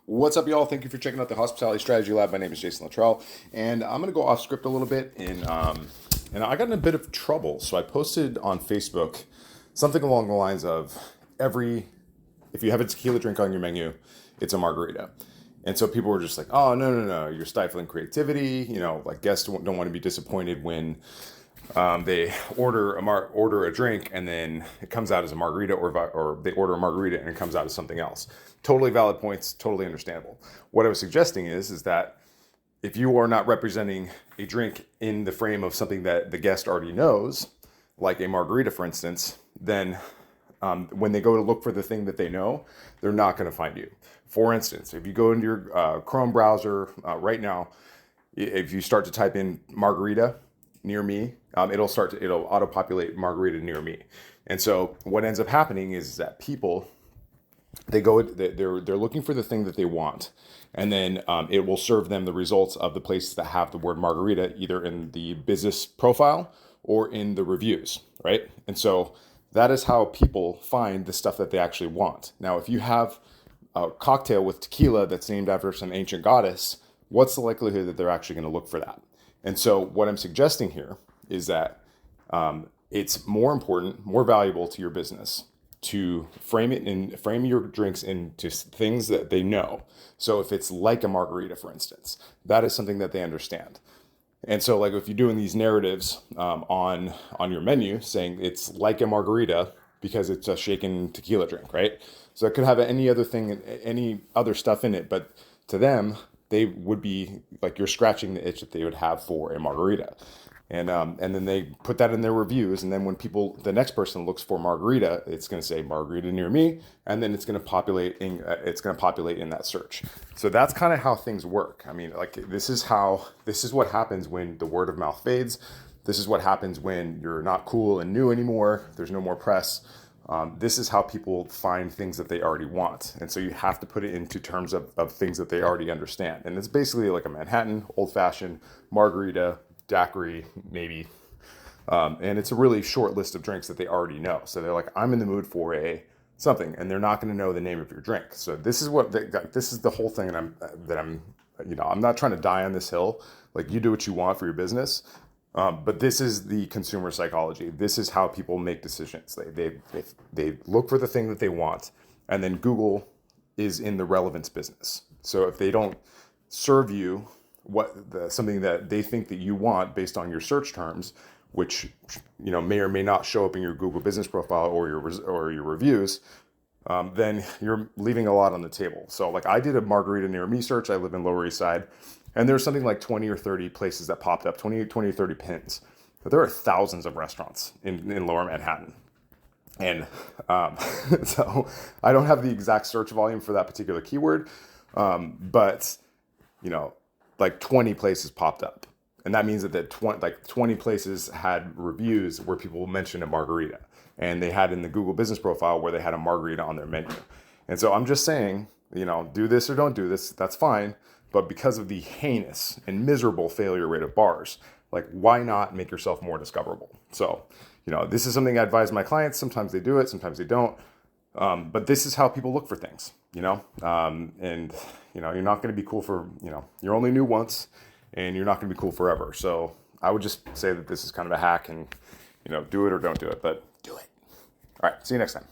What's up, y'all? Thank you for checking out the Hospitality Strategy Lab. My name is Jason Littrell, and I'm going to go off script a little bit. And I got in a bit of trouble, so I posted on Facebook something along the lines of if you have a tequila drink on your menu, it's a margarita. And so people were just like, "Oh, no, you're stifling creativity." Like guests don't want to be disappointed when they order a drink and then it comes out as a margarita, or they order a margarita and it comes out as something else. Totally valid points, totally understandable. What I was suggesting is that if you are not representing a drink in the frame of something that the guest already knows, like a margarita, for instance, then when they go to look for the thing that they know, they're not going to find you. For instance, if you go into your Chrome browser right now, if you start to type in margarita near me, it'll auto-populate margarita near me. And so what ends up happening is that people, they're looking for the thing that they want, and then it will serve them the results of the places that have the word margarita either in the business profile or in the reviews, right? And so that is how people find the stuff that they actually want. Now, if you have a cocktail with tequila that's named after some ancient goddess, what's the likelihood that they're actually going to look for that? And so what I'm suggesting here is that it's more important, more valuable to your business to frame your drinks into things that they know. So if it's like a margarita, for instance, that is something that they understand. And so, like, if you're doing these narratives on your menu saying it's like a margarita because it's a shaken tequila drink, right? So it could have any other stuff in it, but to them, they would be like you're scratching the itch that they would have for a margarita. And then they put that in their reviews, and then when the next person looks for margarita, it's going to say margarita near me, and then it's going to populate in that search. So that's kind of how things work. I mean, like this is what happens when the word of mouth fades. This is what happens when you're not cool and new anymore. There's no more press. This is how people find things that they already want. And so you have to put it into terms of things that they already understand. And it's basically like a Manhattan, old-fashioned, margarita, daiquiri, maybe. And it's a really short list of drinks that they already know. So they're like, I'm in the mood for a something, and they're not going to know the name of your drink. So this is the whole thing I'm not trying to die on this hill. Like, you do what you want for your business. But this is the consumer psychology. This is how people make decisions. They look for the thing that they want, and then Google is in the relevance business. So if they don't serve you something that they think that you want based on your search terms, which may or may not show up in your Google business profile or your reviews, then you're leaving a lot on the table. So like I did a margarita near me search. I live in Lower East Side. And there's something like 20 or 30 places that popped up, 20 or 30 pins. But there are thousands of restaurants in Lower Manhattan. And so I don't have the exact search volume for that particular keyword. But, like 20 places popped up. And that means that 20 places had reviews where people mentioned a margarita. And they had in the Google business profile where they had a margarita on their menu. And so I'm just saying, do this or don't do this. That's fine. But because of the heinous and miserable failure rate of bars, like, why not make yourself more discoverable? So, this is something I advise my clients. Sometimes they do it, sometimes they don't. But this is how people look for things, and, you're not going to be cool for, you're only new once, and you're not going to be cool forever. So I would just say that this is kind of a hack, and, do it or don't do it, but do it. All right. See you next time.